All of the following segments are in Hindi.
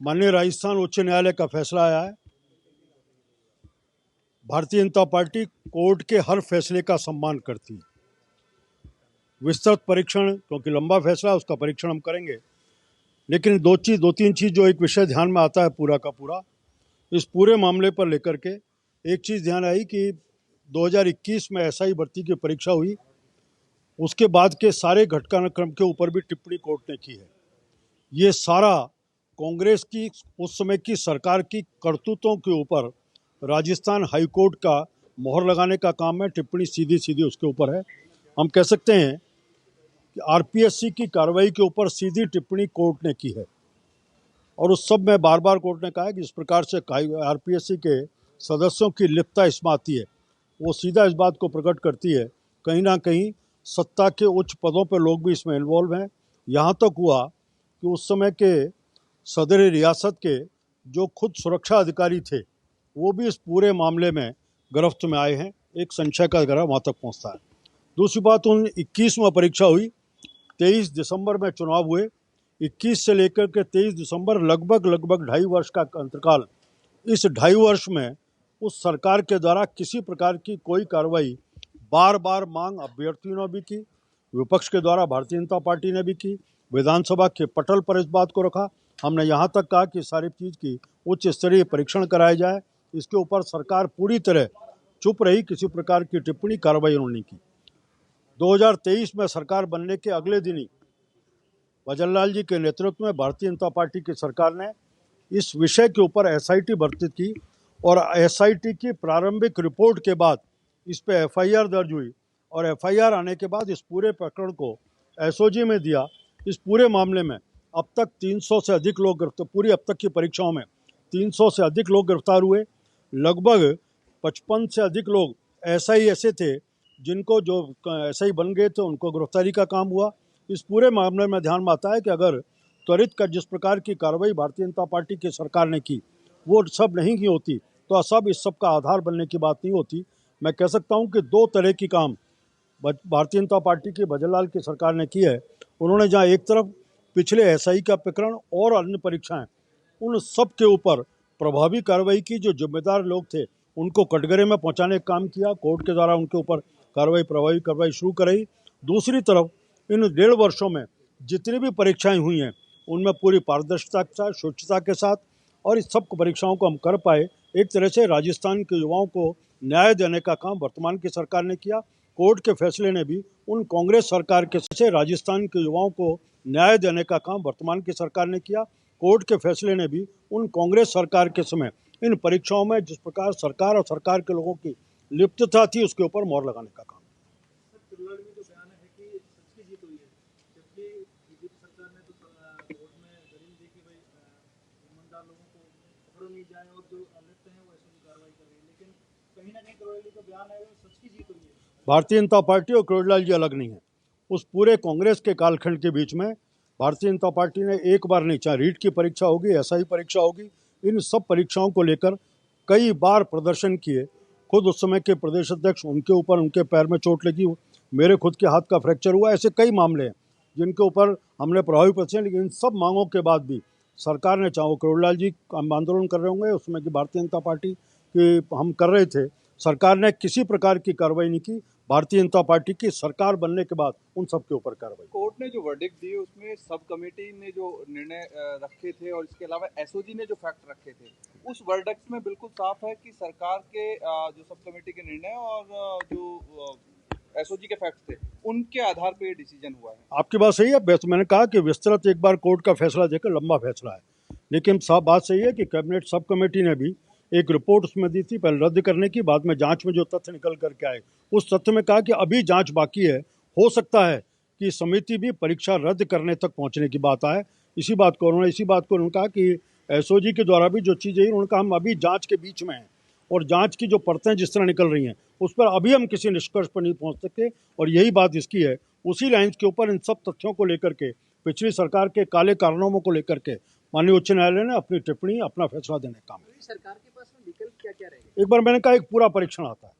माननीय राजस्थान उच्च न्यायालय का फैसला आया है। भारतीय जनता पार्टी कोर्ट के हर फैसले का सम्मान करती है। विस्तृत परीक्षण, क्योंकि लंबा फैसला है, उसका परीक्षण हम करेंगे, लेकिन दो तीन चीज जो एक विषय ध्यान में आता है पूरा का पूरा इस पूरे मामले पर लेकर के। एक चीज ध्यान आई कि 2021 में एसआई भर्ती की परीक्षा हुई, उसके बाद के सारे घटनाक्रम के ऊपर भी टिप्पणी कोर्ट ने की है। ये सारा कांग्रेस की उस समय की सरकार की करतूतों के ऊपर राजस्थान हाई कोर्ट का मोहर लगाने का काम है। टिप्पणी सीधी सीधी उसके ऊपर है। हम कह सकते हैं कि आरपीएससी की कार्रवाई के ऊपर सीधी टिप्पणी कोर्ट ने की है, और उस सब में बार बार कोर्ट ने कहा है कि इस प्रकार से आरपीएससी के सदस्यों की लिप्तता इसमें आती है, वो सीधा इस बात को प्रकट करती है कहीं ना कहीं सत्ता के उच्च पदों पर लोग भी इसमें इन्वॉल्व हैं। यहाँ तक हुआ कि उस समय के सदर रियासत के जो खुद सुरक्षा अधिकारी थे वो भी इस पूरे मामले में गिरफ्त में आए हैं। एक संशय का ग्रह वहाँ तक पहुँचता है। दूसरी बात, उन 21 में परीक्षा हुई, 23 दिसंबर में चुनाव हुए, 21 से लेकर के 23 दिसंबर लगभग 2.5 वर्ष का अंतकाल। इस 2.5 वर्ष में उस सरकार के द्वारा किसी प्रकार की कोई कार्रवाई बार बार मांग अभ्यर्थियों ने भी की, विपक्ष के द्वारा भारतीय जनता पार्टी ने भी की, विधानसभा के पटल पर इस बात को रखा। हमने यहाँ तक कहा कि सारी चीज़ की उच्च स्तरीय परीक्षण कराया जाए। इसके ऊपर सरकार पूरी तरह चुप रही, किसी प्रकार की टिप्पणी कार्रवाई उन्होंने की। 2023 में सरकार बनने के अगले दिन ही भजनलाल जी के नेतृत्व में भारतीय जनता पार्टी की सरकार ने इस विषय के ऊपर एसआईटी भर्ती की, और एसआईटी की प्रारंभिक रिपोर्ट के बाद इस पे एफआईआर दर्ज हुई, और एफआईआर आने के बाद इस पूरे प्रकरण को एसओजी में दिया। इस पूरे मामले में अब तक 300 से अधिक लोग गिरफ्तार, पूरी अब तक की परीक्षाओं में 300 से अधिक लोग गिरफ्तार हुए। लगभग 55 से अधिक लोग एसआई ऐसे थे जिनको जो एसआई बन गए थे उनको गिरफ्तारी का काम हुआ। इस पूरे मामले में ध्यान में आता है कि अगर त्वरित कर जिस प्रकार की कार्रवाई भारतीय जनता पार्टी की सरकार ने की वो सब नहीं की होती तो सब इस सब का आधार बनने की बात नहीं होती। मैं कह सकता हूं कि दो तरह की काम भारतीय जनता पार्टी की भजनलाल की सरकार ने की है। उन्होंने जहां एक तरफ पिछले एसआई का प्रकरण और अन्य परीक्षाएं, उन सब के ऊपर प्रभावी कार्रवाई की, जो जिम्मेदार लोग थे उनको कटघरे में पहुंचाने का काम किया, कोर्ट के द्वारा उनके ऊपर प्रभावी कार्रवाई शुरू कराई। दूसरी तरफ इन 1.5 वर्षों में जितनी भी परीक्षाएं हुई हैं उनमें पूरी पारदर्शिता के साथ, शुचिता के साथ, और इस सब परीक्षाओं को हम कर पाए। एक तरह से राजस्थान के युवाओं को न्याय देने का काम वर्तमान की सरकार ने किया। कोर्ट के फैसले ने भी उन कांग्रेस सरकार के से राजस्थान के युवाओं को न्याय देने का काम वर्तमान की सरकार ने किया। कोर्ट के फैसले ने भी उन कांग्रेस सरकार के समय इन परीक्षाओं में जिस प्रकार सरकार और सरकार के लोगों की लिप्तता थी उसके ऊपर मोहर लगाने का काम। भारतीय जनता पार्टी और करोड़लाल जी अलग नहीं है। उस पूरे कांग्रेस के कालखंड के बीच में भारतीय जनता पार्टी ने एक बार नहीं, चाहे रीट की परीक्षा होगी, एसआई परीक्षा होगी, इन सब परीक्षाओं को लेकर कई बार प्रदर्शन किए। खुद उस समय के प्रदेश अध्यक्ष, उनके ऊपर उनके पैर में चोट लगी, मेरे खुद के हाथ का फ्रैक्चर हुआ। ऐसे कई मामले हैं जिनके ऊपर हमने प्रभावी प्रदर्शन, लेकिन इन सब मांगों के बाद भी सरकार ने, चाहे करोड़लाल जी आंदोलन कर रहे होंगे उसमें कि भारतीय जनता पार्टी की हम कर रहे थे, सरकार ने किसी प्रकार की कार्रवाई नहीं की। भारतीय जनता पार्टी की सरकार बनने के बाद उन सब के ऊपर कार्रवाई। कोर्ट ने जो वर्डिक्ट दिए उसमें सब कमेटी ने जो निर्णय रखे थे और इसके अलावा एसओजी ने जो फैक्ट रखे थे, उस वर्डिक्ट में बिल्कुल साफ है कि सरकार के जो सब कमेटी के निर्णय और जो एसओजी के फैक्ट थे उनके आधार पर डिसीजन हुआ है। आपकी बात सही है। मैंने कहा कि विस्तृत एक बार कोर्ट का फैसला देकर लंबा फैसला है, लेकिन साफ बात सही है कि कैबिनेट सब कमेटी ने भी एक रिपोर्ट उसमें दी थी, पहले रद्द करने की, बाद में जांच में जो तथ्य निकल करके आए उस तथ्य में कहा कि अभी जांच बाकी है, हो सकता है कि समिति भी परीक्षा रद्द करने तक पहुंचने की बात आए। इसी बात को उन्होंने कहा कि एसओजी के द्वारा भी जो चीज़ें उन्होंने कहा हम अभी जांच के बीच में हैं, और जांच की जो परतें जिस तरह निकल रही हैं उस पर अभी हम किसी निष्कर्ष पर नहीं पहुंच सकते, और यही बात इसकी है। उसी लाइन के ऊपर इन सब तथ्यों को लेकर के, पिछली सरकार के काले कारनामों को लेकर के माननीय उच्च न्यायालय ने अपनी टिप्पणी, अपना फैसला देने का काम। सरकार के पास में विकल्प क्या रहेगा? एक बार मैंने कहा एक पूरा परीक्षण आता है,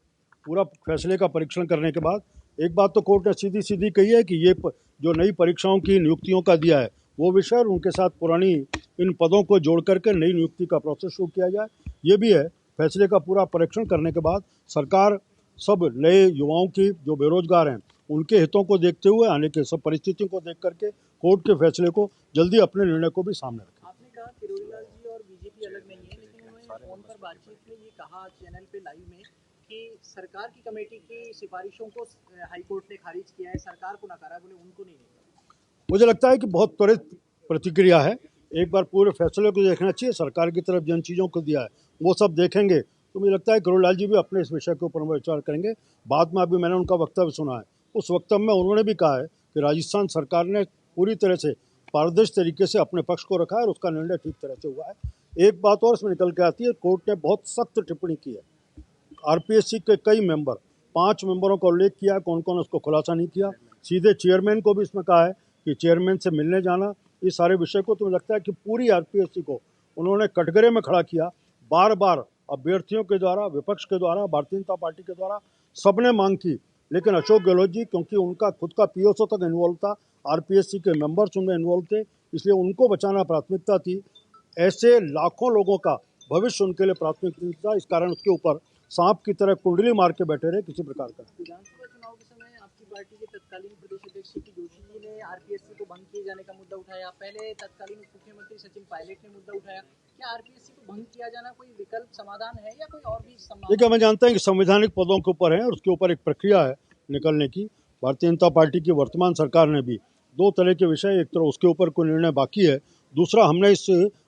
पूरा फैसले का परीक्षण करने के बाद एक बात तो कोर्ट ने सीधी सीधी कही है कि ये जो नई परीक्षाओं की नियुक्तियों का दिया है वो विषय और उनके साथ पुरानी इन पदों को जोड़ करके नई नियुक्ति का प्रोसेस शुरू किया जाए। ये भी है, फैसले का पूरा परीक्षण करने के बाद सरकार सब नए युवाओं की जो बेरोजगार हैं उनके हितों को देखते हुए आने के सब परिस्थितियों को देख करके कोर्ट के फैसले को जल्दी अपने निर्णय को भी सामने रखें। आपने कहा किरोड़ीलाल जी और बीजेपी अलग नहीं है, लेकिन उन्होंने फोन पर बातचीत में ये कहा चैनल पे लाइव में कि सरकार की कमेटी की सिफारिशों को हाईकोर्ट ने खारिज किया है, सरकार को नकारा, बोले उनको नहीं निकाला। मुझे लगता है कि बहुत त्वरित प्रतिक्रिया है। एक बार पूरे फैसले को देखना चाहिए, सरकार की तरफ जिन चीज़ों को दिया है वो सब देखेंगे तो मुझे लगता है किरोड़ीलाल जी भी अपने इस विषय के ऊपर विचार करेंगे। बाद में अभी मैंने उनका वक्तव्य सुना है, उस वक्तव्य में उन्होंने भी कहा है कि राजस्थान सरकार ने पूरी तरह से पारदर्शी तरीके से अपने पक्ष को रखा है और उसका निर्णय ठीक तरह से हुआ है। एक बात और इसमें निकल के आती है, कोर्ट ने बहुत सख्त टिप्पणी की है। आरपीएससी के कई मेंबर, 5 मेंबरों का उल्लेख किया है, कौन कौन उसको खुलासा नहीं किया। सीधे चेयरमैन को भी इसमें कहा है कि चेयरमैन से मिलने जाना, इस सारे विषय को तो मुझे लगता है कि पूरी आरपीएससी को उन्होंने कटघरे में खड़ा किया। बार बार अभ्यर्थियों के द्वारा, विपक्ष के द्वारा, भारतीय जनता पार्टी के द्वारा सबने मांग की, लेकिन अशोक गहलोत जी, क्योंकि उनका खुद का पीओसओ तक इन्वॉल्व था, आरपीएससी के मेंबर्स उनमें इन्वॉल्व थे, इसलिए उनको बचाना प्राथमिकता थी। ऐसे लाखों लोगों का भविष्य उनके लिए प्राथमिकता था, इस कारण उसके ऊपर सांप की तरह कुंडली मार के बैठे रहे किसी प्रकार का। विधानसभा चुनाव के समय आपकी पार्टी के तत्कालीन प्रदेश अध्यक्ष सीपी जोशी जी ने आरपीएससी को भंग किए जाने का मुद्दा उठाया। पहले तत्कालीन मुख्यमंत्री सचिन पायलट ने मुद्दा उठाया। क्या आरपीएससी को भंग किया जाना कोई विकल्प समाधान है या कोई और भी समाधान? देखिए, मैं जानता हूँ कि संवैधानिक पदों के ऊपर है और उसके ऊपर एक प्रक्रिया है निकलने की। भारतीय जनता पार्टी की वर्तमान सरकार ने भी 2 तरह के विषय, एक तरह उसके ऊपर कोई निर्णय बाकी है, दूसरा हमने इस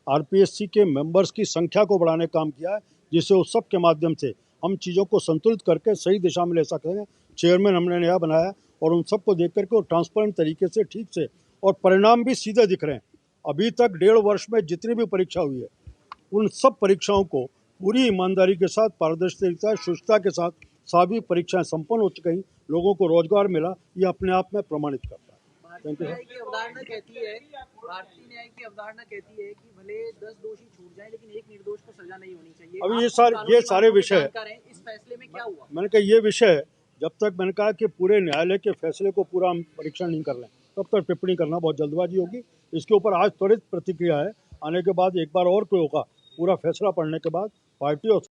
आरपीएससी के मेंबर्स की संख्या को बढ़ाने का काम किया है, जिससे उस सब के माध्यम से हम चीज़ों को संतुलित करके सही दिशा में ले सकते हैं। चेयरमैन हमने नया बनाया और उन सबको देख करके और ट्रांसपेरेंट तरीके से ठीक से, और परिणाम भी सीधे दिख रहे हैं। अभी तक 1.5 वर्ष में जितनी भी परीक्षा हुई है उन सब परीक्षाओं को पूरी ईमानदारी के साथ, पारदर्शिता, शुचिता के साथ सभी परीक्षाएं संपन्न हो चुकी, लोगों को रोजगार मिला, ये अपने आप में प्रमाणित करता है। भारतीय न्याय की अवधारणा कहती है कि भले 10 दोषी छूट जाएं, लेकिन एक निर्दोष को सजा नहीं होनी चाहिए। अभी ये सारे विषय, इस फैसले में क्या हुआ? मैंने कहा ये विषय, जब तक मैंने कहा कि पूरे न्यायालय के फैसले को पूरा हम परीक्षण नहीं कर लें तब तक टिप्पणी करना बहुत जल्दबाजी होगी। इसके ऊपर आज त्वरित प्रतिक्रिया है, आने के बाद एक बार और कोई होगा, पूरा फैसला पढ़ने के बाद पार्टी और